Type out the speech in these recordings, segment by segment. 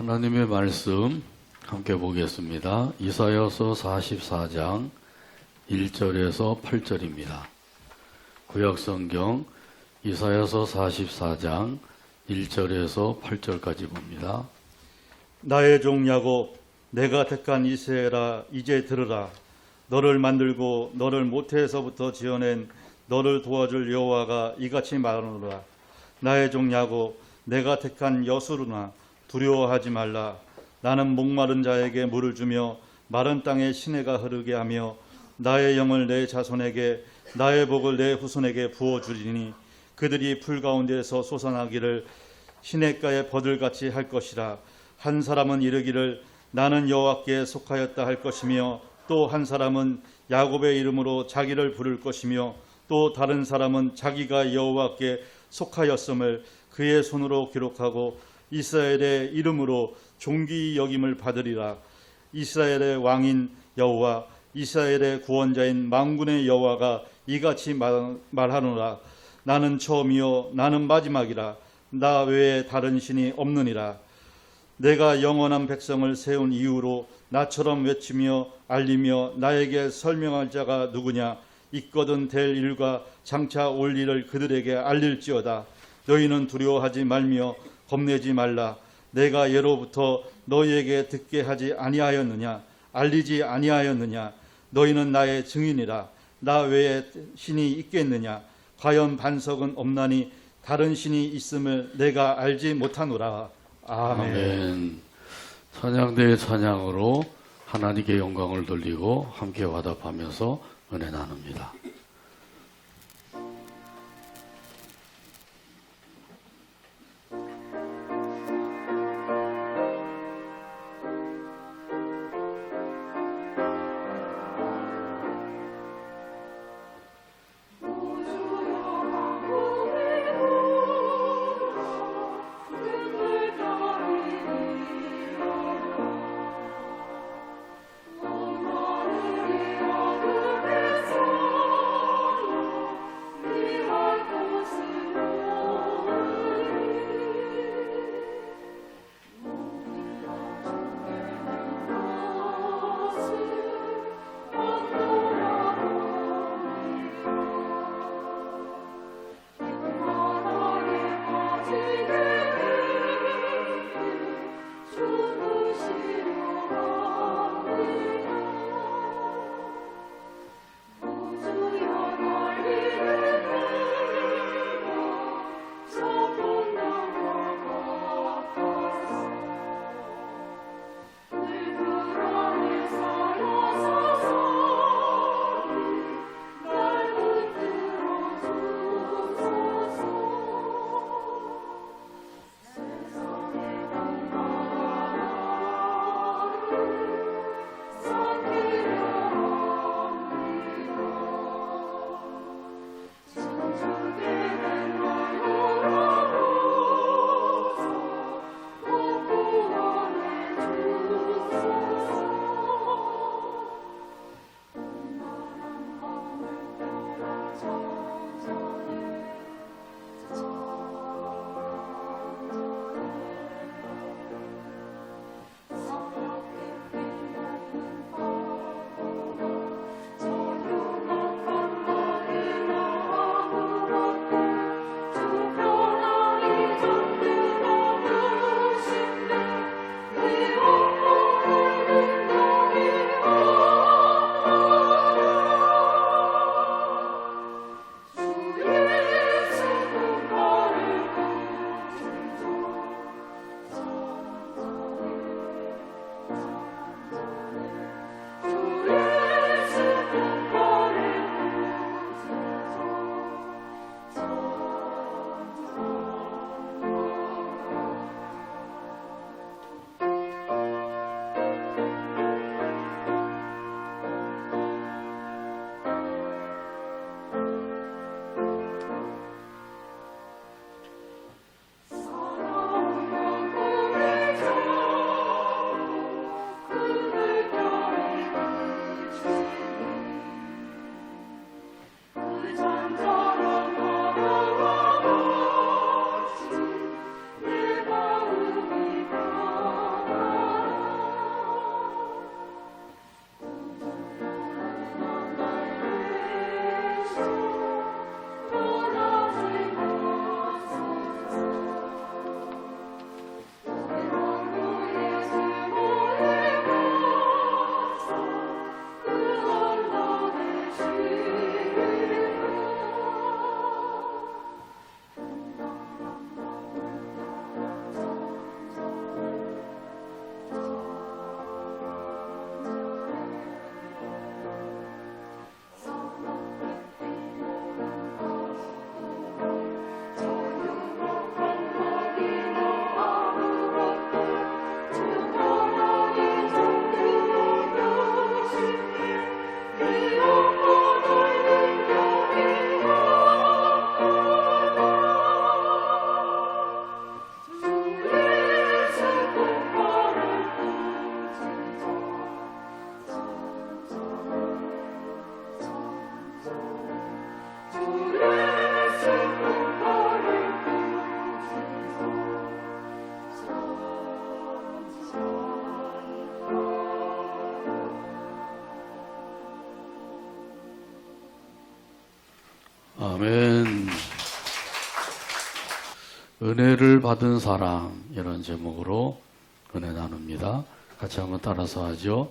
하나님의 말씀 함께 보겠습니다. 이사야서 44장 1절에서 8절입니다. 구약성경 이사야서 44장 1절에서 8절까지 봅니다. 나의 종 야곱, 내가 택한 이스라엘아, 이제 들으라. 너를 만들고 너를 모태에서부터 지어낸 너를 도와줄 여호와가 이같이 말하노라. 나의 종 야곱, 내가 택한 여수르나 두려워하지 말라. 나는 목마른 자에게 물을 주며 마른 땅에 시내가 흐르게 하며 나의 영을 내 자손에게 나의 복을 내 후손에게 부어주리니 그들이 풀 가운데에서 솟아나기를 시냇가에 버들같이 할 것이라. 한 사람은 이르기를 나는 여호와께 속하였다 할 것이며 또 한 사람은 야곱의 이름으로 자기를 부를 것이며 또 다른 사람은 자기가 여호와께 속하였음을 그의 손으로 기록하고 이스라엘의 이름으로 존귀 여김을 받으리라. 이스라엘의 왕인 여호와, 이스라엘의 구원자인 만군의 여호와가 이같이 말하노라. 나는 처음이요 나는 마지막이라. 나 외에 다른 신이 없느니라. 내가 영원한 백성을 세운 이후로 나처럼 외치며 알리며 나에게 설명할 자가 누구냐. 있거든 될 일과 장차 올 일을 그들에게 알릴지어다. 너희는 두려워하지 말며 겁내지 말라. 내가 예로부터 너희에게 듣게 하지 아니하였느냐. 알리지 아니하였느냐. 너희는 나의 증인이라. 나 외에 신이 있겠느냐. 과연 반석은 없나니 다른 신이 있음을 내가 알지 못하노라. 아멘. 아멘. 찬양대의 찬양으로 하나님께 영광을 돌리고 함께 화답하면서 은혜 나눕니다. 은혜를 받은 사람, 이런 제목으로 은혜 나눕니다. 같이 한번 따라서 하죠.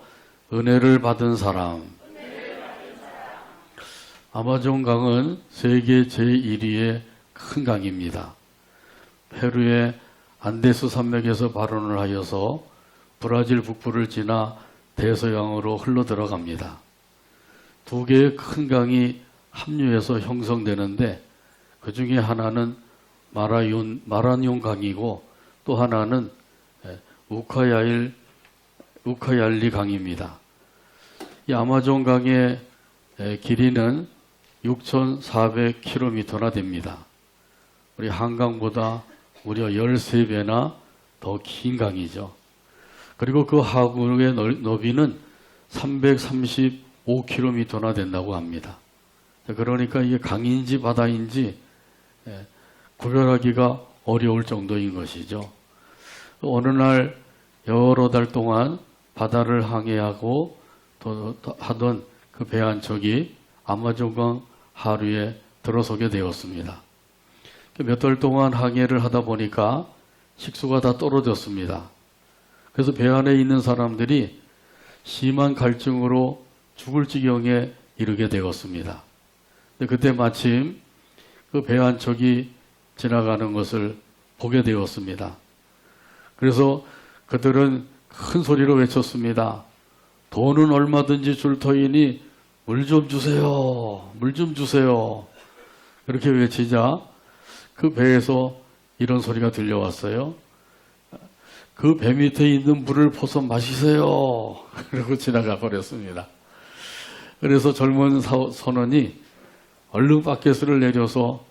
은혜를 받은 사람. 아마존강은 세계 제1위의 큰 강입니다. 페루의 안데스 산맥에서 발원을 하여서 브라질 북부를 지나 대서양으로 흘러 들어갑니다. 두 개의 큰 강이 합류해서 형성되는데 그 중에 하나는 마라뇽 강이고 또 하나는 우카얄리 강입니다. 이 아마존 강의 길이는 6,400km나 됩니다. 우리 한강보다 무려 13배나 더 긴 강이죠. 그리고 그 하구의 너비는 335km나 된다고 합니다. 그러니까 이게 강인지 바다인지 구별하기가 어려울 정도인 것이죠. 어느 날 여러 달 동안 바다를 항해하고 또 하던 그 배 한 척이 아마존강 하류에 들어서게 되었습니다. 몇 달 동안 항해를 하다 보니까 식수가 다 떨어졌습니다. 그래서 배 안에 있는 사람들이 심한 갈증으로 죽을 지경에 이르게 되었습니다. 그때 마침 그 배 한 척이 지나가는 것을 보게 되었습니다. 그래서 그들은 큰 소리로 외쳤습니다. 돈은 얼마든지 줄 터이니 물 좀 주세요. 물 좀 주세요. 그렇게 외치자 그 배에서 이런 소리가 들려왔어요. 그 배 밑에 있는 물을 퍼서 마시세요. 그러고 지나가 버렸습니다. 그래서 젊은 선원이 얼른 바켓을 내려서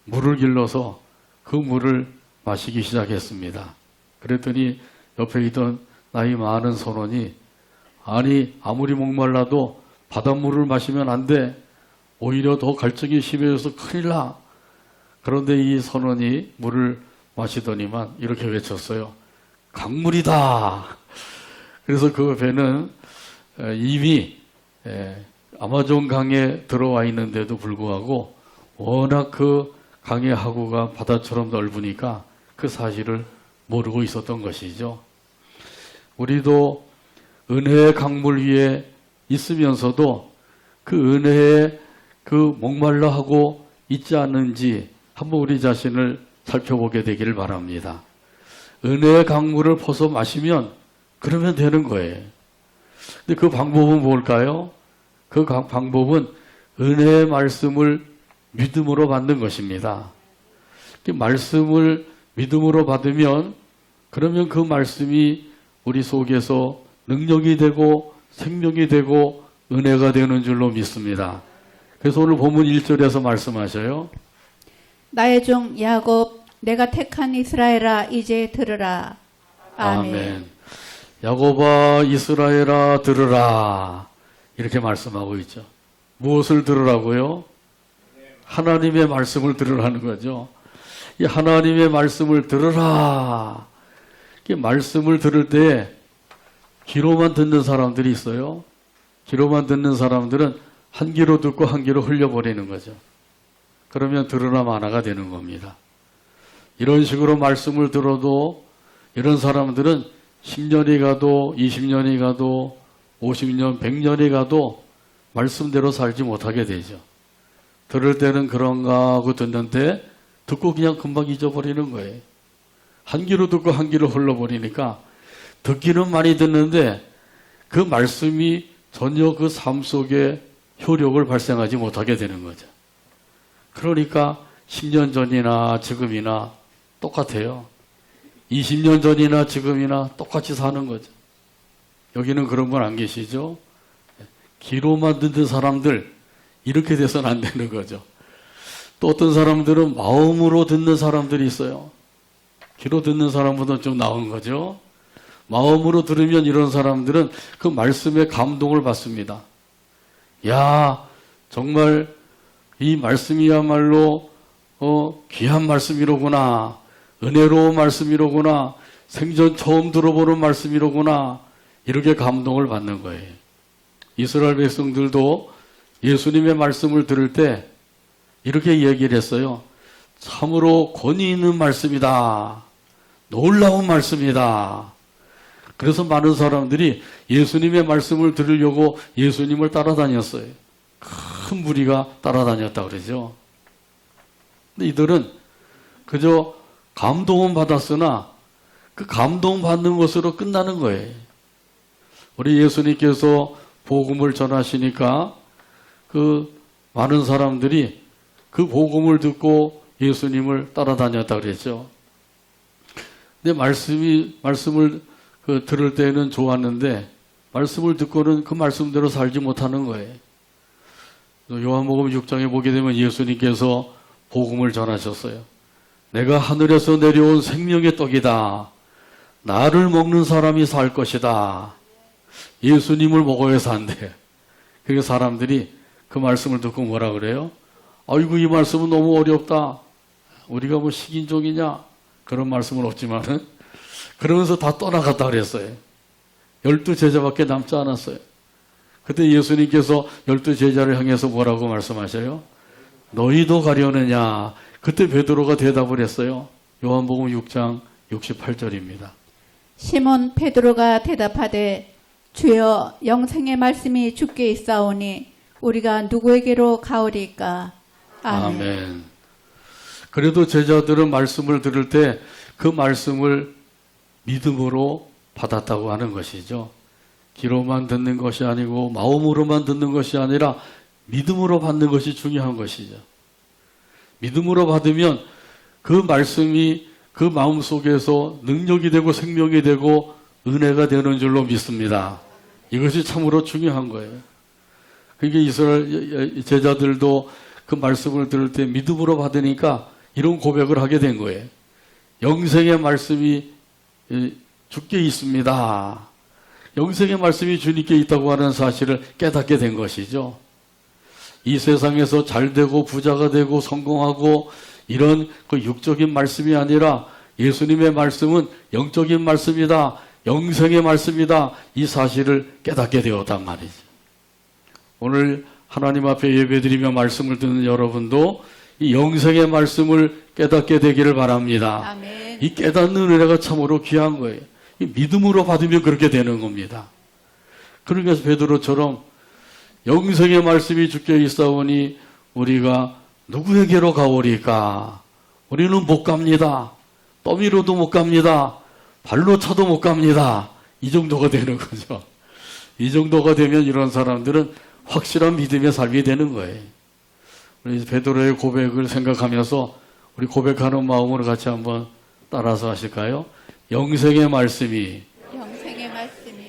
물을 길러서 그 물을 마시기 시작했습니다. 그랬더니 옆에 있던 나이 많은 선원이 아니 아무리 목말라도 바닷물을 마시면 안 돼. 오히려 더 갈증이 심해져서 큰일 나. 그런데 이 선원이 물을 마시더니만 이렇게 외쳤어요. 강물이다. 그래서 그 배는 이미 아마존 강에 들어와 있는데도 불구하고 워낙 그 강의 하구가 바다처럼 넓으니까 그 사실을 모르고 있었던 것이죠. 우리도 은혜의 강물 위에 있으면서도 그 은혜에 그 목말라 하고 있지 않는지 한번 우리 자신을 살펴보게 되기를 바랍니다. 은혜의 강물을 퍼서 마시면 그러면 되는 거예요. 근데 그 방법은 뭘까요? 그 방법은 은혜의 말씀을 믿음으로 받는 것입니다. 그 말씀을 믿음으로 받으면 그러면 그 말씀이 우리 속에서 능력이 되고 생명이 되고 은혜가 되는 줄로 믿습니다. 그래서 오늘 본문 1절에서 말씀하셔요. 나의 종 야곱 내가 택한 이스라엘아 이제 들으라. 아멘. 야곱아 이스라엘아 들으라. 이렇게 말씀하고 있죠. 무엇을 들으라고요? 하나님의 말씀을 들으라는 거죠. 이 하나님의 말씀을 들으라. 이 말씀을 들을 때 귀로만 듣는 사람들이 있어요. 귀로만 듣는 사람들은 한 귀로 듣고 한 귀로 흘려버리는 거죠. 그러면 들으나 마나가 되는 겁니다. 이런 식으로 말씀을 들어도 이런 사람들은 10년이 가도 20년이 가도 50년, 100년이 가도 말씀대로 살지 못하게 되죠. 들을 때는 그런가 하고 듣는데 듣고 그냥 금방 잊어버리는 거예요. 한 귀로 듣고 한 귀로 흘러버리니까 듣기는 많이 듣는데 그 말씀이 전혀 그 삶 속에 효력을 발생하지 못하게 되는 거죠. 그러니까 10년 전이나 지금이나 똑같아요. 20년 전이나 지금이나 똑같이 사는 거죠. 여기는 그런 분 안 계시죠? 귀로만 듣는 사람들 이렇게 돼서는 안 되는 거죠. 또 어떤 사람들은 마음으로 듣는 사람들이 있어요. 귀로 듣는 사람보다 좀 나은 거죠. 마음으로 들으면 이런 사람들은 그 말씀에 감동을 받습니다. 야, 정말 이 말씀이야말로 귀한 말씀이로구나. 은혜로운 말씀이로구나. 생전 처음 들어보는 말씀이로구나. 이렇게 감동을 받는 거예요. 이스라엘 백성들도 예수님의 말씀을 들을 때 이렇게 얘기를 했어요. 참으로 권위 있는 말씀이다. 놀라운 말씀이다. 그래서 많은 사람들이 예수님의 말씀을 들으려고 예수님을 따라다녔어요. 큰 무리가 따라다녔다 그러죠. 근데 이들은 그저 감동은 받았으나 그 감동받는 것으로 끝나는 거예요. 우리 예수님께서 복음을 전하시니까 그 많은 사람들이 그 복음을 듣고 예수님을 따라다녔다 그랬죠. 근데 말씀을 들을 때는 좋았는데 말씀을 듣고는 그 말씀대로 살지 못하는 거예요. 요한복음 6장에 보게 되면 예수님께서 복음을 전하셨어요. 내가 하늘에서 내려온 생명의 떡이다. 나를 먹는 사람이 살 것이다. 예수님을 먹어야 산대. 그러니까 사람들이 그 말씀을 듣고 뭐라 그래요? 아이고 이 말씀은 너무 어렵다. 우리가 뭐 식인종이냐? 그런 말씀은 없지만은 그러면서 다 떠나갔다 그랬어요. 12제자밖에 남지 않았어요. 그때 예수님께서 12제자를 향해서 뭐라고 말씀하셔요? 너희도 가려느냐? 그때 베드로가 대답을 했어요. 요한복음 6장 68절입니다. 시몬 베드로가 대답하되 주여 영생의 말씀이 주께 있사오니 우리가 누구에게로 가오리까? 아멘. 아멘. 그래도 제자들은 말씀을 들을 때 그 말씀을 믿음으로 받았다고 하는 것이죠. 귀로만 듣는 것이 아니고 마음으로만 듣는 것이 아니라 믿음으로 받는 것이 중요한 것이죠. 믿음으로 받으면 그 말씀이 그 마음 속에서 능력이 되고 생명이 되고 은혜가 되는 줄로 믿습니다. 이것이 참으로 중요한 거예요. 그러니까 이스라엘 제자들도 그 말씀을 들을 때 믿음으로 받으니까 이런 고백을 하게 된 거예요. 영생의 말씀이 주께 있습니다. 영생의 말씀이 주님께 있다고 하는 사실을 깨닫게 된 것이죠. 이 세상에서 잘 되고 부자가 되고 성공하고 이런 그 육적인 말씀이 아니라 예수님의 말씀은 영적인 말씀이다. 영생의 말씀이다. 이 사실을 깨닫게 되었단 말이죠. 오늘 하나님 앞에 예배드리며 말씀을 듣는 여러분도 이 영생의 말씀을 깨닫게 되기를 바랍니다. 아멘. 이 깨닫는 은혜가 참으로 귀한 거예요. 이 믿음으로 받으면 그렇게 되는 겁니다. 그러니까 베드로처럼 영생의 말씀이 주께 있사오니 우리가 누구에게로 가오리까? 우리는 못 갑니다. 떠미로도 못 갑니다. 발로 차도 못 갑니다. 이 정도가 되는 거죠. 이 정도가 되면 이런 사람들은 확실한 믿음의 삶이 되는 거예요. 우리 베드로의 고백을 생각하면서 우리 고백하는 마음으로 같이 한번 따라서 하실까요? 영생의 말씀이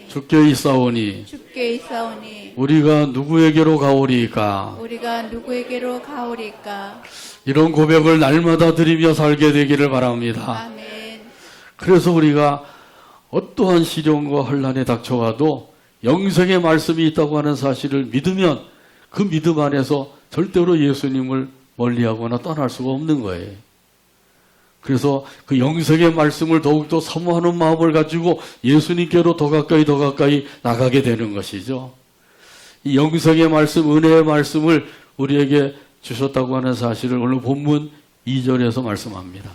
주께 있사오니 주께 있사오니 우리가 누구에게로 가오리까? 우리가 누구에게로 가오리까? 이런 고백을 날마다 드리며 살게 되기를 바랍니다. 아멘. 그래서 우리가 어떠한 시련과 혼란에 닥쳐와도 영생의 말씀이 있다고 하는 사실을 믿으면 그 믿음 안에서 절대로 예수님을 멀리하거나 떠날 수가 없는 거예요. 그래서 그 영생의 말씀을 더욱더 사모하는 마음을 가지고 예수님께로 더 가까이 나가게 되는 것이죠. 이 영생의 말씀, 은혜의 말씀을 우리에게 주셨다고 하는 사실을 오늘 본문 2절에서 말씀합니다.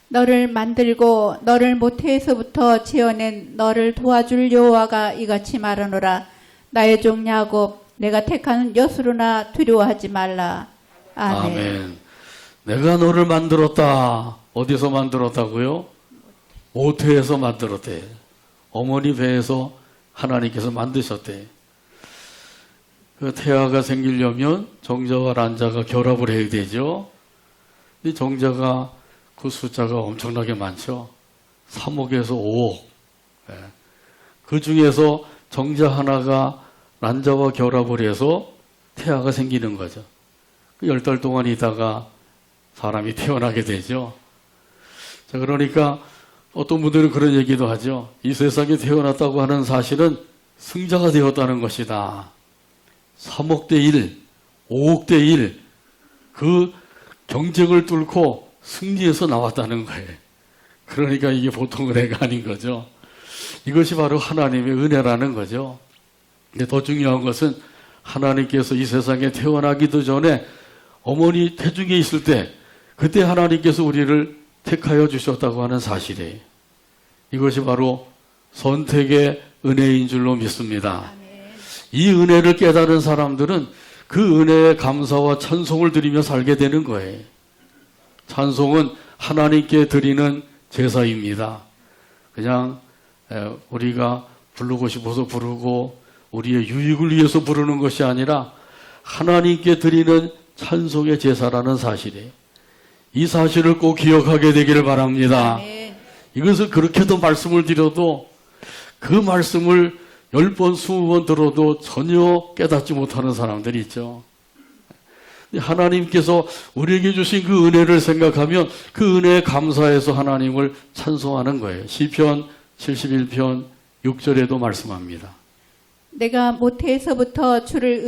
너를 만들고 너를 모태에서부터 지어낸 너를 도와줄 여호와가 이같이 말하노라. 나의 종 야곱 내가 택하는 여수로나 두려워하지 말라. 아멘. 아멘. 내가 너를 만들었다. 어디서 만들었다고요? 모태에서 만들었대. 어머니 배에서 하나님께서 만드셨대. 그 태아가 생기려면 정자와 란자가 결합을 해야 되죠. 이 정자가 그 숫자가 엄청나게 많죠. 3억에서 5억. 그 중에서 정자 하나가 란자와 결합을 해서 태아가 생기는 거죠. 10달 동안 있다가 사람이 태어나게 되죠. 자, 그러니까 어떤 분들은 그런 얘기도 하죠. 이 세상에 태어났다고 하는 사실은 승자가 되었다는 것이다. 3억 대 1, 5억 대 1, 그 경쟁을 뚫고 승리해서 나왔다는 거예요. 그러니까 이게 보통 은혜가 아닌 거죠. 이것이 바로 하나님의 은혜라는 거죠. 근데 더 중요한 것은 하나님께서 이 세상에 태어나기도 전에 어머니 태중에 있을 때 그때 하나님께서 우리를 택하여 주셨다고 하는 사실이에요. 이것이 바로 선택의 은혜인 줄로 믿습니다. 이 은혜를 깨달은 사람들은 그 은혜에 감사와 찬송을 드리며 살게 되는 거예요. 찬송은 하나님께 드리는 제사입니다. 그냥 우리가 부르고 싶어서 부르고 우리의 유익을 위해서 부르는 것이 아니라 하나님께 드리는 찬송의 제사라는 사실이에요. 이 사실을 꼭 기억하게 되기를 바랍니다. 이것을 그렇게도 말씀을 드려도 그 말씀을 10번, 20번 들어도 전혀 깨닫지 못하는 사람들이 있죠. 하나님께서 우리에게 주신 그 은혜를 생각하면 그 은혜에 감사해서 하나님을 찬송하는 거예요. 시편 71편 6절에도 말씀합니다. 내가 모태에서부터 주를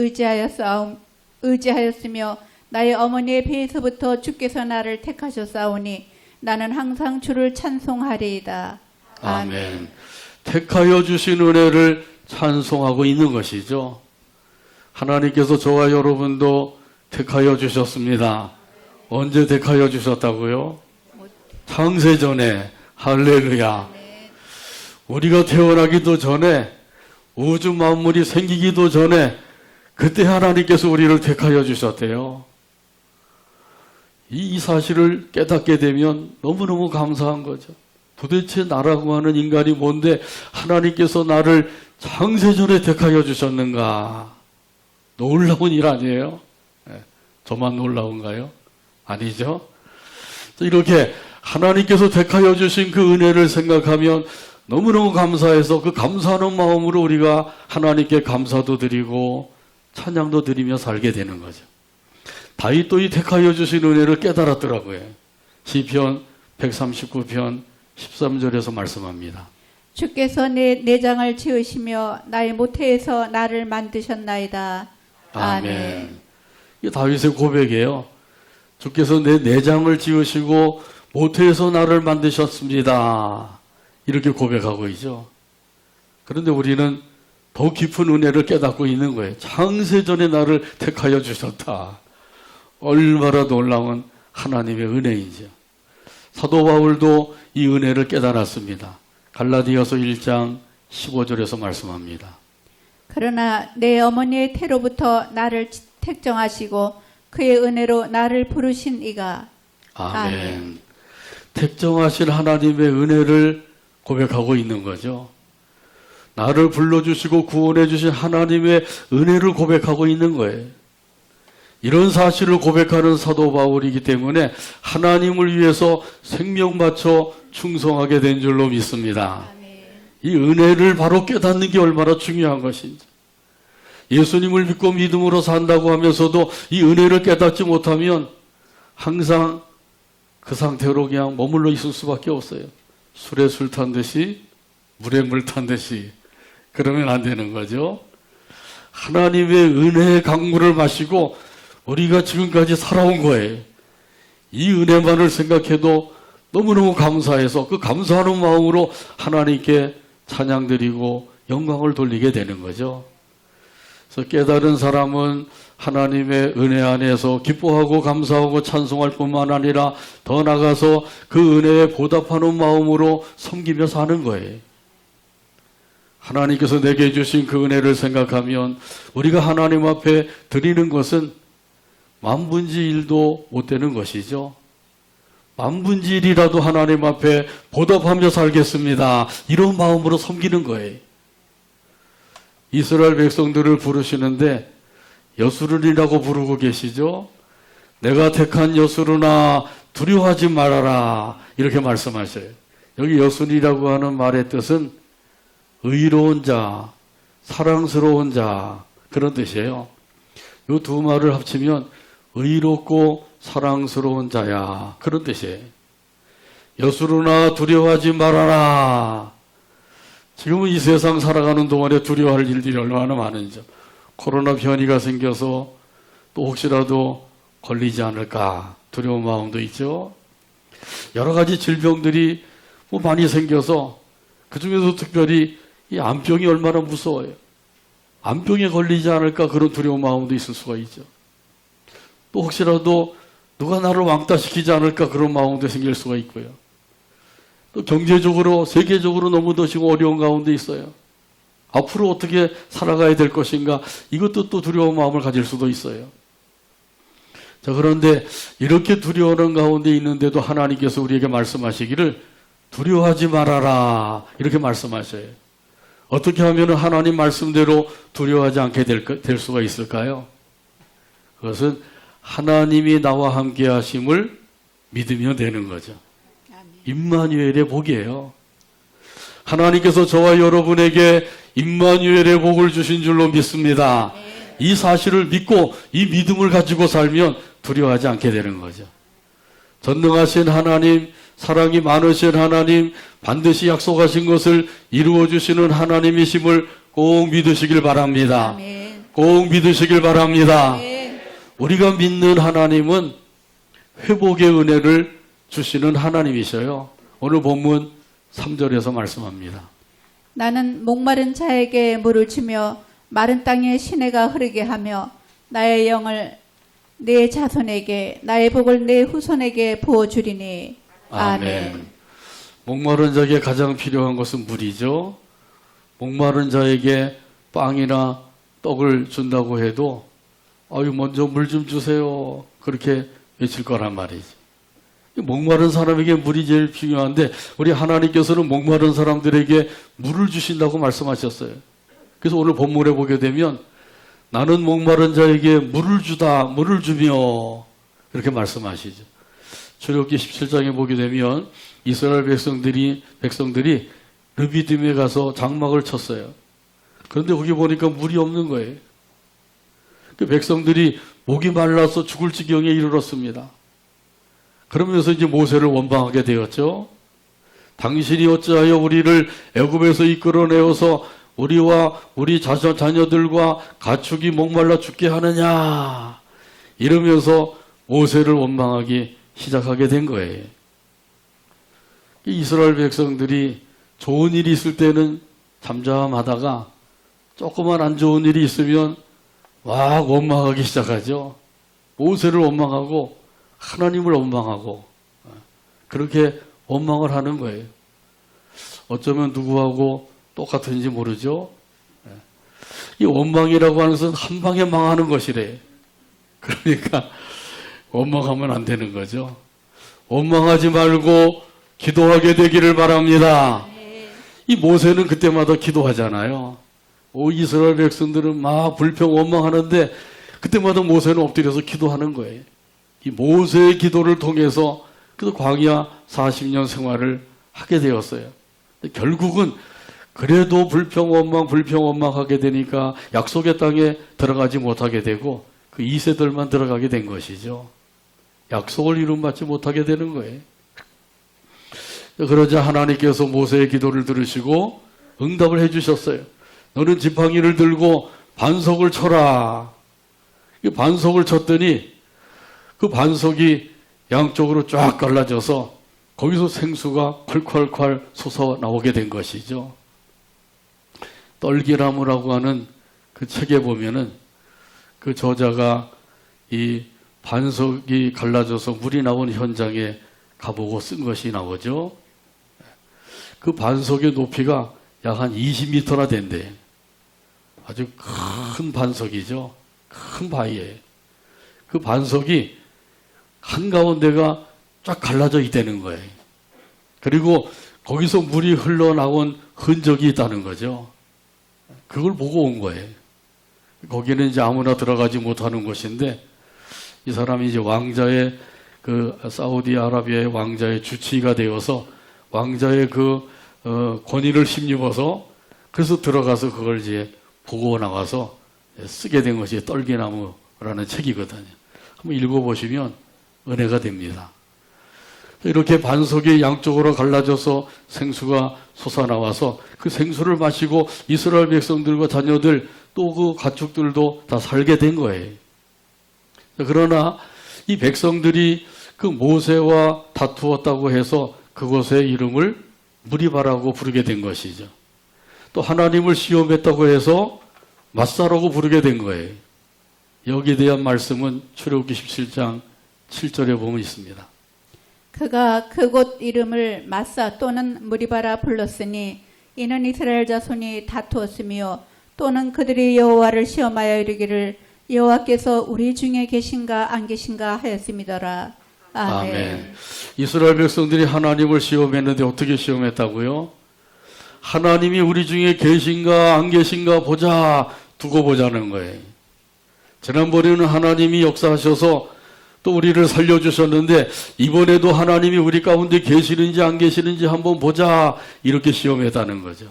의지하였으며 나의 어머니의 배에서부터 주께서 나를 택하셨사오니 나는 항상 주를 찬송하리이다. 아멘. 택하여 주신 은혜를 찬송하고 있는 것이죠. 하나님께서 저와 여러분도 택하여 주셨습니다. 언제 택하여 주셨다고요? 창세전에. 할렐루야. 우리가 태어나기도 전에, 우주 만물이 생기기도 전에 그때 하나님께서 우리를 택하여 주셨대요. 이 사실을 깨닫게 되면 너무너무 감사한 거죠. 도대체 나라고 하는 인간이 뭔데 하나님께서 나를 창세전에 택하여 주셨는가? 놀라운 일 아니에요? 저만 놀라운가요? 아니죠? 이렇게 하나님께서 택하여 주신 그 은혜를 생각하면 너무너무 감사해서 그 감사하는 마음으로 우리가 하나님께 감사도 드리고 찬양도 드리며 살게 되는 거죠. 다윗도 이 택하여 주신 은혜를 깨달았더라고요. 시편 139편 13절에서 말씀합니다. 주께서 내 내장을 지으시며 나의 모태에서 나를 만드셨나이다. 아멘. 이게 다윗의 고백이에요. 주께서 내 내장을 지으시고 모태에서 나를 만드셨습니다. 이렇게 고백하고 있죠. 그런데 우리는 더 깊은 은혜를 깨닫고 있는 거예요. 창세전에 나를 택하여 주셨다. 얼마나 놀라운 하나님의 은혜이죠. 사도 바울도 이 은혜를 깨달았습니다. 갈라디아서 1장 15절에서 말씀합니다. 그러나 내 어머니의 태로부터 나를 택정하시고 그의 은혜로 나를 부르신 이가 아멘. 택정하신 하나님의 은혜를 고백하고 있는 거죠. 나를 불러주시고 구원해 주신 하나님의 은혜를 고백하고 있는 거예요. 이런 사실을 고백하는 사도 바울이기 때문에 하나님을 위해서 생명 바쳐 충성하게 된 줄로 믿습니다. 이 은혜를 바로 깨닫는 게 얼마나 중요한 것인지. 예수님을 믿고 믿음으로 산다고 하면서도 이 은혜를 깨닫지 못하면 항상 그 상태로 그냥 머물러 있을 수밖에 없어요. 술에 술 탄 듯이 물에 물 탄 듯이 그러면 안 되는 거죠. 하나님의 은혜의 강물을 마시고 우리가 지금까지 살아온 거예요. 이 은혜만을 생각해도 너무너무 감사해서 그 감사하는 마음으로 하나님께 찬양드리고 영광을 돌리게 되는 거죠. 그래서 깨달은 사람은 하나님의 은혜 안에서 기뻐하고 감사하고 찬송할 뿐만 아니라 더 나아가서 그 은혜에 보답하는 마음으로 섬기며 사는 거예요. 하나님께서 내게 주신 그 은혜를 생각하면 우리가 하나님 앞에 드리는 것은 만분지 일도 못 되는 것이죠. 만분지 일이라도 하나님 앞에 보답하며 살겠습니다. 이런 마음으로 섬기는 거예요. 이스라엘 백성들을 부르시는데 여수run이라고 부르고 계시죠. 내가 택한 여수run아 두려워하지 말아라 이렇게 말씀하셔요. 여기 여수run이라고 하는 말의 뜻은 의로운 자, 사랑스러운 자 그런 뜻이에요. 이 두 말을 합치면 의롭고 사랑스러운 자야 그런 뜻이에요. 여수run아 두려워하지 말아라. 지금은 이 세상 살아가는 동안에 두려워할 일들이 얼마나 많은지. 코로나 변이가 생겨서 또 혹시라도 걸리지 않을까 두려운 마음도 있죠. 여러 가지 질병들이 많이 생겨서 그중에서 특별히 이 암병이 얼마나 무서워요. 암병에 걸리지 않을까 그런 두려운 마음도 있을 수가 있죠. 또 혹시라도 누가 나를 왕따시키지 않을까 그런 마음도 생길 수가 있고요. 또 경제적으로 세계적으로 너무도 지금 어려운 가운데 있어요. 앞으로 어떻게 살아가야 될 것인가 이것도 또 두려운 마음을 가질 수도 있어요. 자, 그런데 이렇게 두려워하는 가운데 있는데도 하나님께서 우리에게 말씀하시기를 두려워하지 말아라 이렇게 말씀하셔요. 어떻게 하면 하나님 말씀대로 두려워하지 않게 될 수가 있을까요? 그것은 하나님이 나와 함께 하심을 믿으면 되는 거죠. 임마누엘의 복이에요. 하나님께서 저와 여러분에게 임마누엘의 복을 주신 줄로 믿습니다. 이 사실을 믿고 이 믿음을 가지고 살면 두려워하지 않게 되는 거죠. 전능하신 하나님, 사랑이 많으신 하나님, 반드시 약속하신 것을 이루어 주시는 하나님이심을 꼭 믿으시길 바랍니다. 아멘. 꼭 믿으시길 바랍니다. 아멘. 우리가 믿는 하나님은 회복의 은혜를 주시는 하나님이셔요. 오늘 본문 3절에서 말씀합니다. 나는 목마른 자에게 물을 주며 마른 땅에 시내가 흐르게 하며 나의 영을 내 자손에게 나의 복을 내 후손에게 부어주리니. 아멘. 목마른 자에게 가장 필요한 것은 물이죠. 목마른 자에게 빵이나 떡을 준다고 해도 아유 먼저 물 좀 주세요 그렇게 외칠 거란 말이죠. 목마른 사람에게 물이 제일 중요한데 우리 하나님께서는 목마른 사람들에게 물을 주신다고 말씀하셨어요. 그래서 오늘 본문에 보게 되면 나는 목마른 자에게 물을 주며 그렇게 말씀하시죠. 출애굽기 17장에 보게 되면 이스라엘 백성들이 르비딤에 가서 장막을 쳤어요. 그런데 거기 보니까 물이 없는 거예요. 그 백성들이 목이 말라서 죽을 지경에 이르렀습니다. 그러면서 이제 모세를 원망하게 되었죠. 당신이 어찌하여 우리를 애굽에서 이끌어내어서 우리와 우리 자녀들과 가축이 목말라 죽게 하느냐 이러면서 모세를 원망하기 시작하게 된 거예요. 이스라엘 백성들이 좋은 일이 있을 때는 잠잠하다가 조그만 안 좋은 일이 있으면 막 원망하기 시작하죠. 모세를 원망하고 하나님을 원망하고 그렇게 원망을 하는 거예요. 어쩌면 누구하고 똑같은지 모르죠. 이 원망이라고 하는 것은 한 방에 망하는 것이래. 그러니까 원망하면 안 되는 거죠. 원망하지 말고 기도하게 되기를 바랍니다. 이 모세는 그때마다 기도하잖아요. 이스라엘 백성들은 막 불평 원망하는데 그때마다 모세는 엎드려서 기도하는 거예요. 이 모세의 기도를 통해서 그래서 광야 40년 생활을 하게 되었어요. 결국은 그래도 불평 원망하게 되니까 약속의 땅에 들어가지 못하게 되고 그 2세들만 들어가게 된 것이죠. 약속을 이루받지 못하게 되는 거예요. 그러자 하나님께서 모세의 기도를 들으시고 응답을 해주셨어요. 너는 지팡이를 들고 반석을 쳐라. 이 반석을 쳤더니 그 반석이 양쪽으로 쫙 갈라져서 거기서 생수가 콸콸콸 솟아나오게 된 것이죠. 떨기나무라고 하는 그 책에 보면은 그 저자가 이 반석이 갈라져서 물이 나온 현장에 가보고 쓴 것이 나오죠. 그 반석의 높이가 약 한 20m나 된대. 아주 큰 반석이죠. 큰 바위예요. 그 반석이 한가운데가 쫙 갈라져 있다는 거예요. 그리고 거기서 물이 흘러나온 흔적이 있다는 거죠. 그걸 보고 온 거예요. 거기는 이제 아무나 들어가지 못하는 곳인데 이 사람이 이제 왕자의 그 사우디아라비아의 왕자의 주치의가 되어서 왕자의 그 권위를 힘입어서 그래서 들어가서 그걸 이제 보고 나와서 쓰게 된 것이 떨기나무라는 책이거든요. 한번 읽어보시면 은혜가 됩니다. 이렇게 반석이 양쪽으로 갈라져서 생수가 솟아나와서 그 생수를 마시고 이스라엘 백성들과 자녀들 또 그 가축들도 다 살게 된 거예요. 그러나 이 백성들이 그 모세와 다투었다고 해서 그곳의 이름을 무리바라고 부르게 된 것이죠. 또 하나님을 시험했다고 해서 마사라고 부르게 된 거예요. 여기에 대한 말씀은 출애굽기 17장 7절에 보면 있습니다. 그가 그곳 이름을 마사 또는 무리바라 불렀으니 이는 이스라엘 자손이 다투었으며 또는 그들이 여호와를 시험하여 이르기를 여호와께서 우리 중에 계신가 안 계신가 하였음이더라. 아멘. 아멘. 이스라엘 백성들이 하나님을 시험했는데 어떻게 시험했다고요? 하나님이 우리 중에 계신가 안 계신가 보자, 두고 보자는 거예요. 지난번에는 하나님이 역사하셔서 또 우리를 살려주셨는데 이번에도 하나님이 우리 가운데 계시는지 안 계시는지 한번 보자, 이렇게 시험했다는 거죠.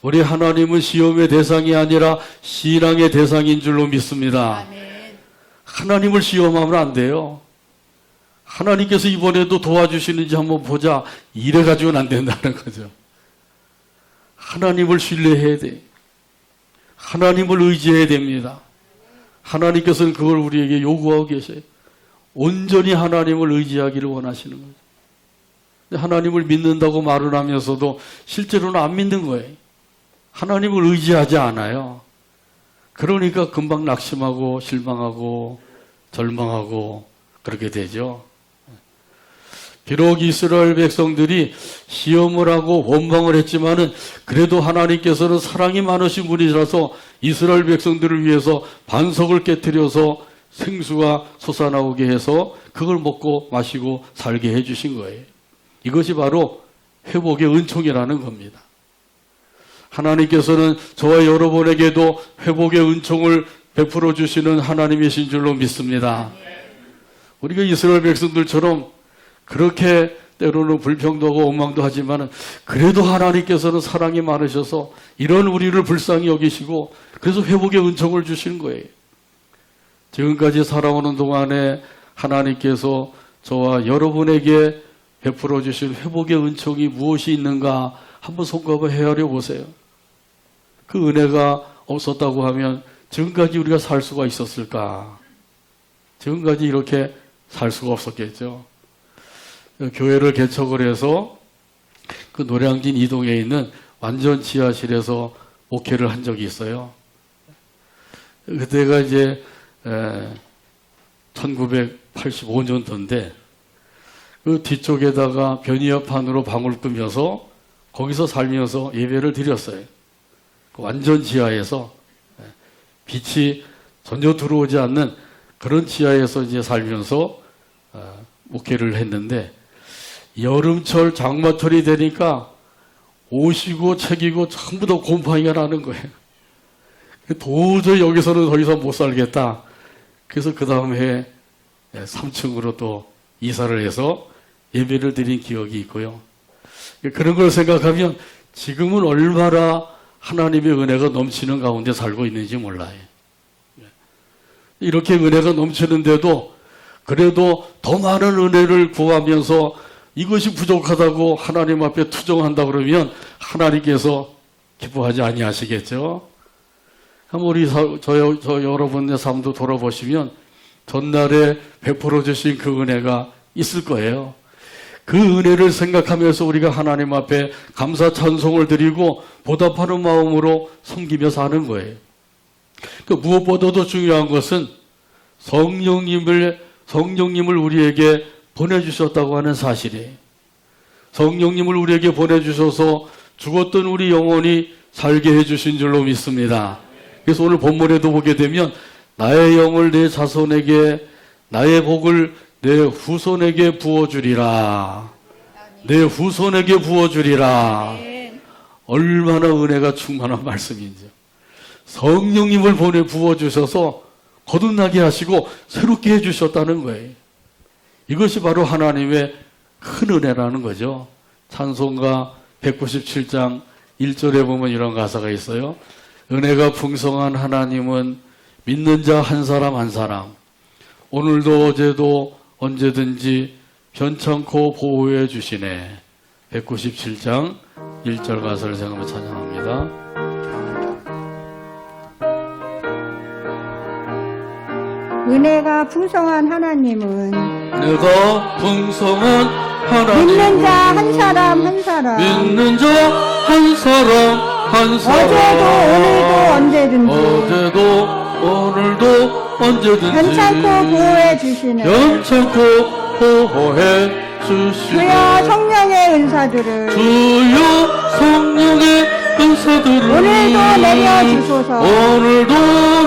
우리 하나님은 시험의 대상이 아니라 신앙의 대상인 줄로 믿습니다. 아멘. 하나님을 시험하면 안 돼요. 하나님께서 이번에도 도와주시는지 한번 보자, 이래 가지고는 안 된다는 거죠. 하나님을 신뢰해야 돼. 하나님을 의지해야 됩니다. 하나님께서는 그걸 우리에게 요구하고 계셔요. 온전히 하나님을 의지하기를 원하시는 거죠. 근데 하나님을 믿는다고 말을 하면서도 실제로는 안 믿는 거예요. 하나님을 의지하지 않아요. 그러니까 금방 낙심하고 실망하고 절망하고 그렇게 되죠. 비록 이스라엘 백성들이 시험을 하고 원망을 했지만은 그래도 하나님께서는 사랑이 많으신 분이라서 이스라엘 백성들을 위해서 반석을 깨뜨려서 생수가 솟아나오게 해서 그걸 먹고 마시고 살게 해주신 거예요. 이것이 바로 회복의 은총이라는 겁니다. 하나님께서는 저와 여러분에게도 회복의 은총을 베풀어 주시는 하나님이신 줄로 믿습니다. 우리가 이스라엘 백성들처럼 그렇게 때로는 불평도 원망도 하지만 그래도 하나님께서는 사랑이 많으셔서 이런 우리를 불쌍히 여기시고 그래서 회복의 은총을 주시는 거예요. 지금까지 살아오는 동안에 하나님께서 저와 여러분에게 베풀어 주신 회복의 은총이 무엇이 있는가 한번 손꼽아 헤아려 보세요. 그 은혜가 없었다고 하면 지금까지 우리가 살 수가 있었을까? 지금까지 이렇게 살 수가 없었겠죠. 교회를 개척을 해서 그 노량진 이동에 있는 완전 지하실에서 목회를 한 적이 있어요. 그때가 이제 1985년도인데 그 뒤쪽에다가 변이합판으로 방울 끄면서 거기서 살면서 예배를 드렸어요. 완전 지하에서 빛이 전혀 들어오지 않는 그런 지하에서 이제 살면서 목회를 했는데 여름철 장마철이 되니까 옷이고 책이고 전부 다 곰팡이가 나는 거예요. 도저히 여기서는 더 이상 못 살겠다. 그래서 그 다음 해에 3층으로 또 이사를 해서 예배를 드린 기억이 있고요. 그런 걸 생각하면 지금은 얼마나 하나님의 은혜가 넘치는 가운데 살고 있는지 몰라요. 이렇게 은혜가 넘치는데도 그래도 더 많은 은혜를 구하면서 이것이 부족하다고 하나님 앞에 투정한다 그러면 하나님께서 기뻐하지 아니하시겠죠? 우리 저 여러분의 삶도 돌아보시면 전날에 베풀어 주신 그 은혜가 있을 거예요. 그 은혜를 생각하면서 우리가 하나님 앞에 감사 찬송을 드리고 보답하는 마음으로 섬기며 사는 거예요. 그 무엇보다도 중요한 것은 성령님을 우리에게 보내주셨다고 하는 사실이에요. 성령님을 우리에게 보내주셔서 죽었던 우리 영혼이 살게 해주신 줄로 믿습니다. 그래서 오늘 본문에도 보게 되면 나의 영을 내 자손에게 나의 복을 내 후손에게 부어주리라. 내 후손에게 부어주리라. 얼마나 은혜가 충만한 말씀인지. 성령님을 부어주셔서 거듭나게 하시고 새롭게 해주셨다는 거예요. 이것이 바로 하나님의 큰 은혜라는 거죠. 찬송가 197장 1절에 보면 이런 가사가 있어요. 은혜가 풍성한 하나님은 믿는 자 한 사람 한 사람 오늘도 어제도 언제든지 변찮고 보호해 주시네. 197장 1절 가사를 생각하며 찬양합니다. 은혜가 풍성한 하나님은 은혜가 풍성한 하나님 믿는 자 한 사람 한 사람 믿는 자 한 사람 한 사람 어제도 오늘도 언제든지 어제도 오늘도 언제든지 괜찮고 보호해 주시는 괜찮고 보호해 주시고 주여 성령의 은사들을 주여 성령의 은사들을 오늘도 내려주소서. 오늘도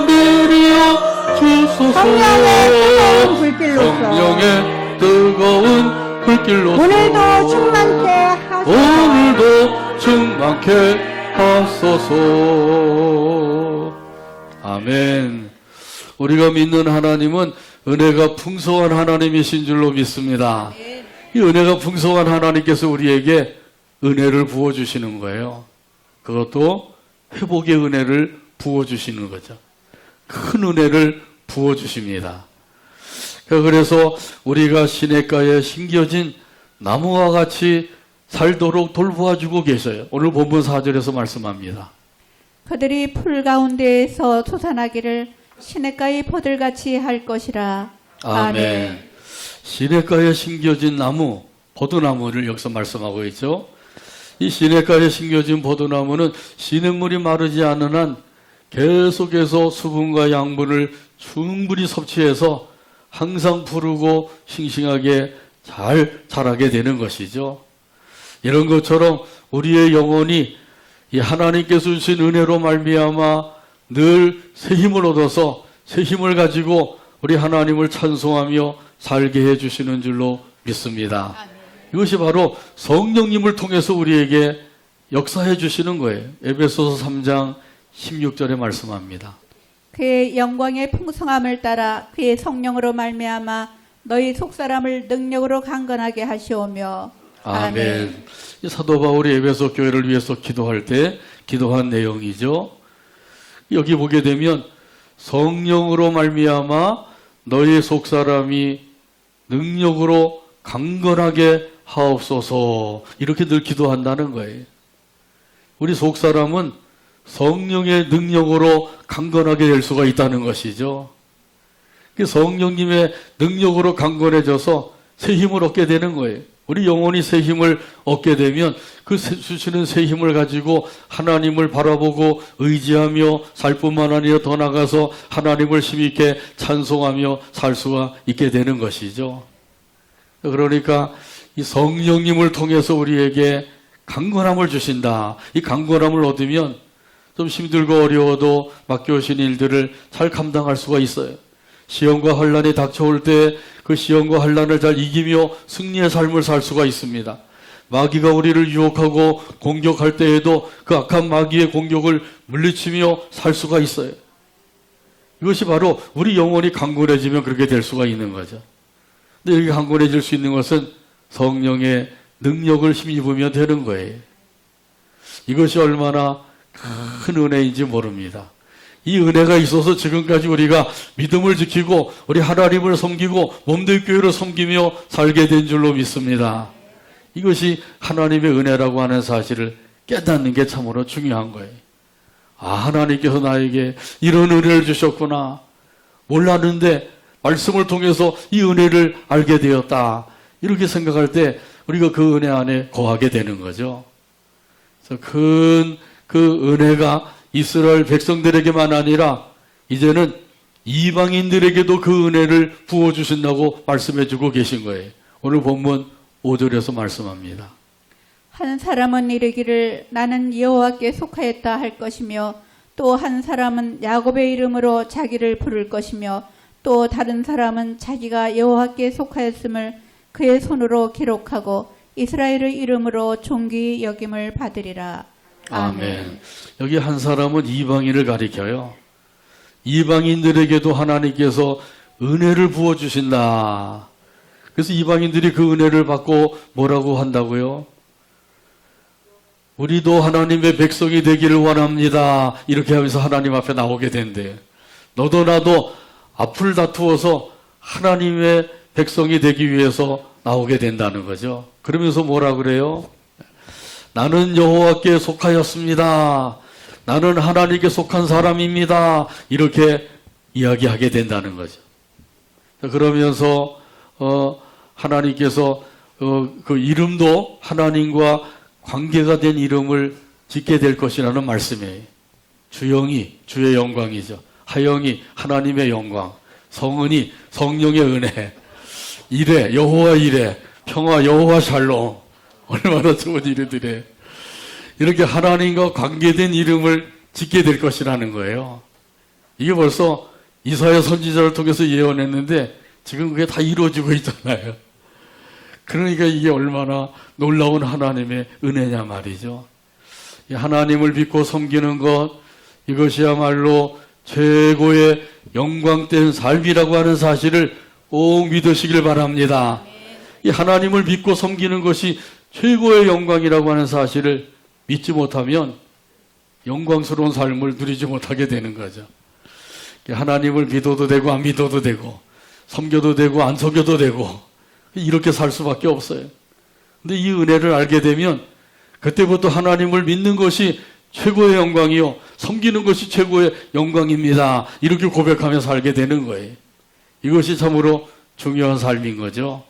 내려주소서 성령의 뜨거운 불길로서 성령의 뜨거운 불길로서 오늘도 충만케 하소서. 오늘도 충만케 하소서. 아멘. 우리가 믿는 하나님은 은혜가 풍성한 하나님이신 줄로 믿습니다. 이 은혜가 풍성한 하나님께서 우리에게 은혜를 부어주시는 거예요. 그것도 회복의 은혜를 부어주시는 거죠. 큰 은혜를 부어주십니다. 그래서 우리가 시냇가에 심겨진 나무와 같이 살도록 돌보아주고 계셔요. 오늘 본문 4절에서 말씀합니다. 그들이 풀 가운데에서 솟아나기를 시냇가의 포들같이 할 것이라. 아멘. 시냇가에 심겨진 나무, 포도나무를 여기서 말씀하고 있죠. 이 시냇가에 심겨진 포도나무는 시냇물이 마르지 않는 한 계속해서 수분과 양분을 충분히 섭취해서 항상 푸르고 싱싱하게 잘 자라게 되는 것이죠. 이런 것처럼 우리의 영혼이 이 하나님께서 주신 은혜로 말미암아 늘 새 힘을 얻어서 새 힘을 가지고 우리 하나님을 찬송하며 살게 해주시는 줄로 믿습니다. 이것이 바로 성령님을 통해서 우리에게 역사해 주시는 거예요. 에베소서 3장 16절에 말씀합니다. 그의 영광의 풍성함을 따라 그의 성령으로 말미암아 너희 속사람을 능력으로 강건하게 하시오며. 아멘. 이 사도 바울이 에베소 교회를 위해서 기도할 때 기도한 내용이죠. 여기 보게 되면 성령으로 말미암아 너희 속사람이 능력으로 강건하게 하옵소서 이렇게 늘 기도한다는 거예요. 우리 속사람은 성령의 능력으로 강건하게 될 수가 있다는 것이죠. 성령님의 능력으로 강건해져서 새 힘을 얻게 되는 거예요. 우리 영혼이 새 힘을 얻게 되면 그 주시는 새 힘을 가지고 하나님을 바라보고 의지하며 살 뿐만 아니라 더 나아가서 하나님을 힘있게 찬송하며 살 수가 있게 되는 것이죠. 그러니까 이 성령님을 통해서 우리에게 강건함을 주신다. 이 강건함을 얻으면 좀 힘들고 어려워도 맡겨오신 일들을 잘 감당할 수가 있어요. 시험과 환난이 닥쳐올 때 그 시험과 환난을 잘 이기며 승리의 삶을 살 수가 있습니다. 마귀가 우리를 유혹하고 공격할 때에도 그 악한 마귀의 공격을 물리치며 살 수가 있어요. 이것이 바로 우리 영혼이 강건해지면 그렇게 될 수가 있는 거죠. 근데 이렇게 강건해질 수 있는 것은 성령의 능력을 힘입으면 되는 거예요. 이것이 얼마나 큰 은혜인지 모릅니다. 이 은혜가 있어서 지금까지 우리가 믿음을 지키고 우리 하나님을 섬기고 몸들 교회를 섬기며 살게 된 줄로 믿습니다. 이것이 하나님의 은혜라고 하는 사실을 깨닫는 게 참으로 중요한 거예요. 아, 하나님께서 나에게 이런 은혜를 주셨구나. 몰랐는데 말씀을 통해서 이 은혜를 알게 되었다. 이렇게 생각할 때 우리가 그 은혜 안에 거하게 되는 거죠. 그래서 큰 그 은혜가 이스라엘 백성들에게만 아니라 이제는 이방인들에게도 그 은혜를 부어주신다고 말씀해주고 계신 거예요. 오늘 본문 5절에서 말씀합니다. 한 사람은 이르기를 나는 여호와께 속하였다 할 것이며 또 한 사람은 야곱의 이름으로 자기를 부를 것이며 또 다른 사람은 자기가 여호와께 속하였음을 그의 손으로 기록하고 이스라엘의 이름으로 존귀 여김을 받으리라. 아멘. 여기 한 사람은 이방인을 가리켜요. 이방인들에게도 하나님께서 은혜를 부어주신다. 그래서 이방인들이 그 은혜를 받고 뭐라고 한다고요? 우리도 하나님의 백성이 되기를 원합니다. 이렇게 하면서 하나님 앞에 나오게 된대. 너도 나도 앞을 다투어서 하나님의 백성이 되기 위해서 나오게 된다는 거죠. 그러면서 뭐라 그래요? 나는 여호와께 속하였습니다. 나는 하나님께 속한 사람입니다. 이렇게 이야기하게 된다는 거죠. 그러면서 하나님께서 그 이름도 하나님과 관계가 된 이름을 짓게 될 것이라는 말씀이에요. 주영이 주의 영광이죠. 하영이 하나님의 영광. 성은이 성령의 은혜, 이래 여호와 이래, 평화 여호와 샬롬. 얼마나 좋은 이름들이에요. 이렇게 하나님과 관계된 이름을 짓게 될 것이라는 거예요. 이게 벌써 이사야 선지자를 통해서 예언했는데 지금 그게 다 이루어지고 있잖아요. 그러니까 이게 얼마나 놀라운 하나님의 은혜냐 말이죠. 이 하나님을 믿고 섬기는 것, 이것이야말로 최고의 영광된 삶이라고 하는 사실을 꼭 믿으시길 바랍니다. 이 하나님을 믿고 섬기는 것이 최고의 영광이라고 하는 사실을 믿지 못하면 영광스러운 삶을 누리지 못하게 되는 거죠. 하나님을 믿어도 되고 안 믿어도 되고 섬겨도 되고 안 섬겨도 되고 이렇게 살 수밖에 없어요. 근데 이 은혜를 알게 되면 그때부터 하나님을 믿는 것이 최고의 영광이요, 섬기는 것이 최고의 영광입니다. 이렇게 고백하며 살게 되는 거예요. 이것이 참으로 중요한 삶인 거죠.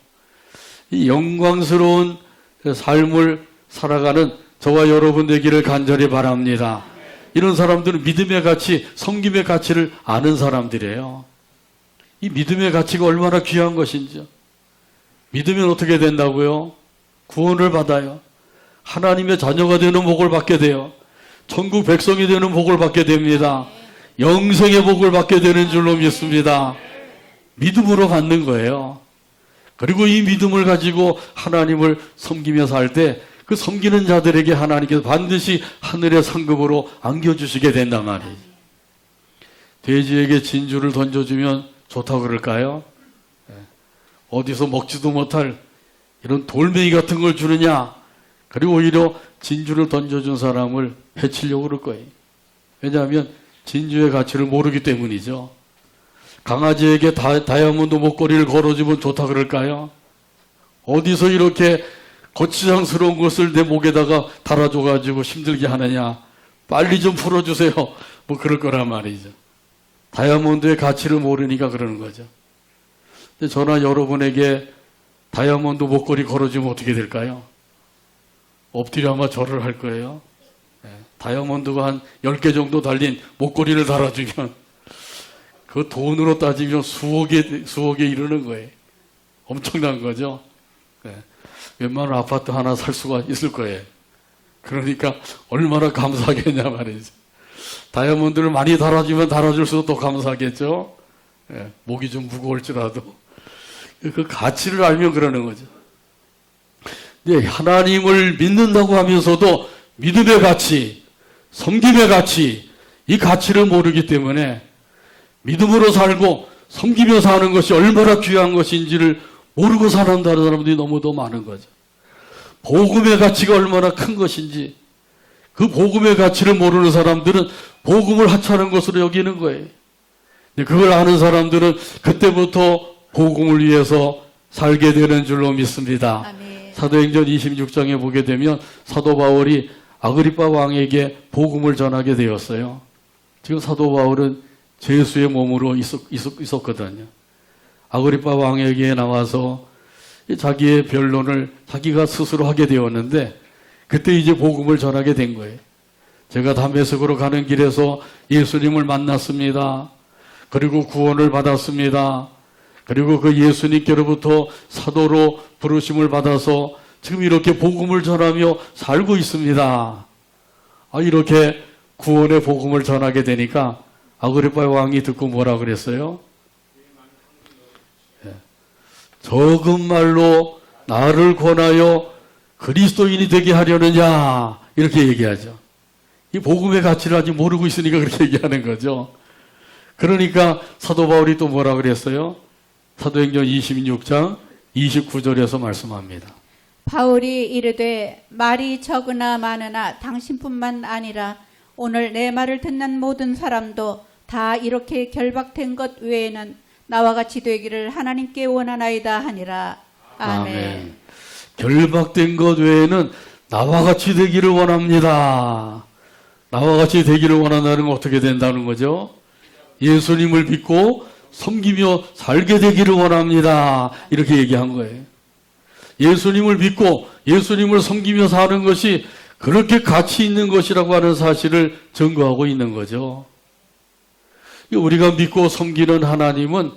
이 영광스러운 삶을 살아가는 저와 여러분 되기를 간절히 바랍니다. 이런 사람들은 믿음의 가치, 섬김의 가치를 아는 사람들이에요. 이 믿음의 가치가 얼마나 귀한 것인지. 믿으면 어떻게 된다고요? 구원을 받아요. 하나님의 자녀가 되는 복을 받게 돼요. 천국 백성이 되는 복을 받게 됩니다. 영생의 복을 받게 되는 줄로 믿습니다. 믿음으로 받는 거예요. 그리고 이 믿음을 가지고 하나님을 섬기며 살 때 그 섬기는 자들에게 하나님께서 반드시 하늘의 상급으로 안겨주시게 된단 말이에요. 돼지에게 진주를 던져주면 좋다고 그럴까요? 어디서 먹지도 못할 이런 돌멩이 같은 걸 주느냐? 그리고 오히려 진주를 던져준 사람을 해치려고 그럴 거예요. 왜냐하면 진주의 가치를 모르기 때문이죠. 강아지에게 다이아몬드 목걸이를 걸어주면 좋다 그럴까요? 어디서 이렇게 거치장스러운 것을 내 목에다가 달아줘가지고 힘들게 하느냐? 빨리 좀 풀어주세요. 뭐 그럴 거란 말이죠. 다이아몬드의 가치를 모르니까 그러는 거죠. 근데 저나 여러분에게 다이아몬드 목걸이 걸어주면 어떻게 될까요? 엎드려 아마 절을 할 거예요. 다이아몬드가 한 10개 정도 달린 목걸이를 달아주면 그 돈으로 따지면 수억에 이르는 거예요. 엄청난 거죠. 웬만한 아파트 하나 살 수가 있을 거예요. 그러니까 얼마나 감사하겠냐 말이죠. 다이아몬드를 많이 달아주면 달아줄수록 더 감사하겠죠. 목이 좀 무거울지라도 그 가치를 알면 그러는 거죠. 네, 하나님을 믿는다고 하면서도 믿음의 가치, 섬김의 가치, 이 가치를 모르기 때문에 믿음으로 살고 섬기며 사는 것이 얼마나 귀한 것인지를 모르고 사는 사람들이 너무도 많은 거죠. 복음의 가치가 얼마나 큰 것인지 그 복음의 가치를 모르는 사람들은 복음을 하찮은 것으로 여기는 거예요. 그걸 아는 사람들은 그때부터 복음을 위해서 살게 되는 줄로 믿습니다. 아멘. 사도행전 26장에 보게 되면 사도 바울이 아그리빠 왕에게 복음을 전하게 되었어요. 지금 사도 바울은 제수의 몸으로 있었거든요. 아그리빠 왕에게 나와서 자기의 변론을 자기가 스스로 하게 되었는데 그때 이제 복음을 전하게 된 거예요. 제가 다메섹으로 가는 길에서 예수님을 만났습니다. 그리고 구원을 받았습니다. 그리고 그 예수님께로부터 사도로 부르심을 받아서 지금 이렇게 복음을 전하며 살고 있습니다. 이렇게 구원의 복음을 전하게 되니까 아그리빠 왕이 듣고 뭐라 그랬어요? 적은 말로 나를 권하여 그리스도인이 되게 하려느냐 이렇게 얘기하죠. 이 복음의 가치를 아직 모르고 있으니까 그렇게 얘기하는 거죠. 그러니까 사도 바울이 또 뭐라 그랬어요? 사도행전 26장 29절에서 말씀합니다. 바울이 이르되 말이 적으나 많으나 당신뿐만 아니라 오늘 내 말을 듣는 모든 사람도 다 이렇게 결박된 것 외에는 나와 같이 되기를 하나님께 원하나이다 하니라. 아멘. 결박된 것 외에는 나와 같이 되기를 원합니다. 나와 같이 되기를 원한다는 건 어떻게 된다는 거죠? 예수님을 믿고 섬기며 살게 되기를 원합니다. 이렇게 얘기한 거예요. 예수님을 믿고 예수님을 섬기며 사는 것이 그렇게 가치 있는 것이라고 하는 사실을 증거하고 있는 거죠. 우리가 믿고 섬기는 하나님은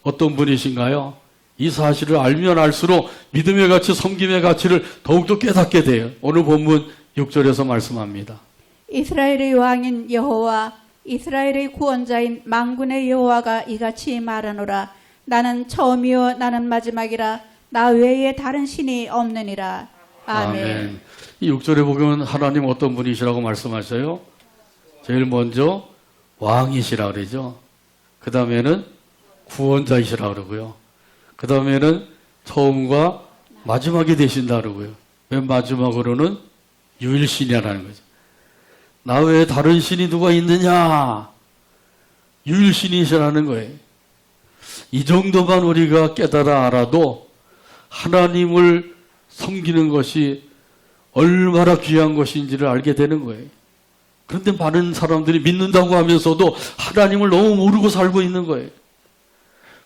어떤 분이신가요? 이 사실을 알면 알수록 믿음의 가치, 섬김의 가치를 더욱더 깨닫게 돼요. 오늘 본문 6절에서 말씀합니다. 이스라엘의 왕인 여호와 이스라엘의 구원자인 만군의 여호와가 이같이 말하노라. 나는 처음이요 나는 마지막이라. 나 외에 다른 신이 없느니라. 아멘. 이 6절에 보면 하나님 어떤 분이시라고 말씀하셔요? 제일 먼저 왕이시라 그러죠. 그 다음에는 구원자이시라 그러고요. 그 다음에는 처음과 마지막이 되신다 그러고요. 맨 마지막으로는 유일신이라는 거죠. 나 외에 다른 신이 누가 있느냐? 유일신이시라는 거예요. 이 정도만 우리가 깨달아 알아도 하나님을 섬기는 것이 얼마나 귀한 것인지를 알게 되는 거예요. 그런데 많은 사람들이 믿는다고 하면서도 하나님을 너무 모르고 살고 있는 거예요.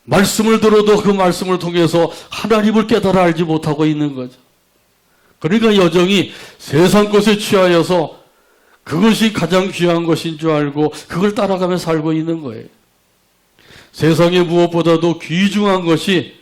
말씀을 들어도 그 말씀을 통해서 하나님을 깨달아 알지 못하고 있는 거죠. 그러니까 여정이 세상 것에 취하여서 그것이 가장 귀한 것인 줄 알고 그걸 따라가며 살고 있는 거예요. 세상에 무엇보다도 귀중한 것이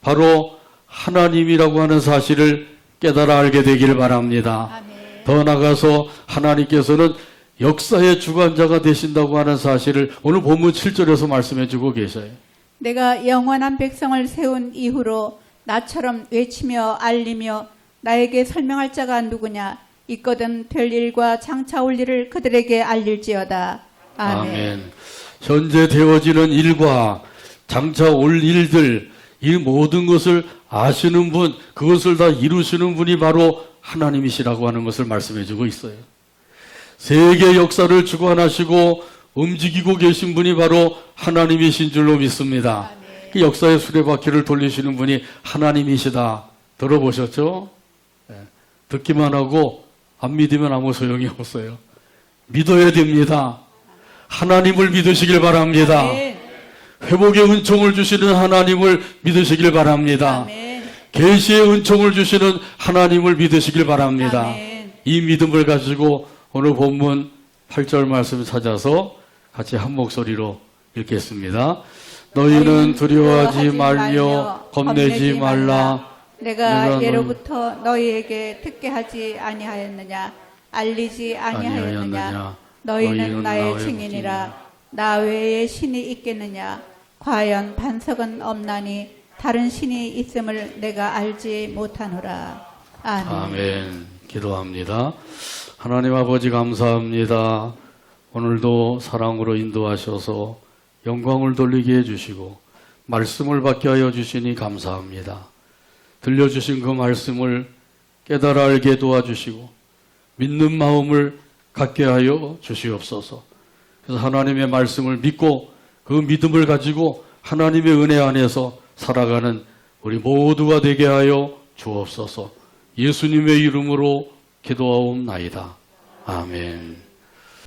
바로 하나님이라고 하는 사실을 깨달아 알게 되기를 바랍니다. 아멘. 더 나아가서 하나님께서는 역사의 주관자가 되신다고 하는 사실을 오늘 본문 7절에서 말씀해 주고 계셔요. 내가 영원한 백성을 세운 이후로 나처럼 외치며 알리며 나에게 설명할 자가 누구냐? 있거든 될 일과 장차 올 일을 그들에게 알릴지어다. 아멘. 현재 되어지는 일과 장차 올 일들, 이 모든 것을 아시는 분, 그것을 다 이루시는 분이 바로 하나님이시라고 하는 것을 말씀해 주고 있어요. 세계 역사를 주관하시고 움직이고 계신 분이 바로 하나님이신 줄로 믿습니다. 그 역사의 수레바퀴를 돌리시는 분이 하나님이시다. 들어보셨죠? 네. 듣기만 하고 안 믿으면 아무 소용이 없어요. 믿어야 됩니다. 하나님을 믿으시길 바랍니다. 아멘. 회복의 은총을 주시는 하나님을 믿으시길 바랍니다. 아멘. 계시의 은총을 주시는 하나님을 믿으시길 바랍니다. 아멘. 이 믿음을 가지고 오늘 본문 8절 말씀 찾아서 같이 한 목소리로 읽겠습니다. 너희는 두려워하지 말며 겁내지 말라. 내가 예로부터 너희에게 듣게 하지 아니하였느냐? 알리지 아니하였느냐? 너희는 나의 증인이라. 나 외에 신이 있겠느냐? 과연 반석은 없나니 다른 신이 있음을 내가 알지 못하노라. 아멘. 아멘. 기도합니다. 하나님 아버지 감사합니다. 오늘도 사랑으로 인도하셔서 영광을 돌리게 해주시고 말씀을 받게 하여 주시니 감사합니다. 들려주신 그 말씀을 깨달아 알게 도와주시고 믿는 마음을 갖게 하여 주시옵소서. 그래서 하나님의 말씀을 믿고 그 믿음을 가지고 하나님의 은혜 안에서 살아가는 우리 모두가 되게 하여 주옵소서. 예수님의 이름으로 기도하옵나이다. 아멘.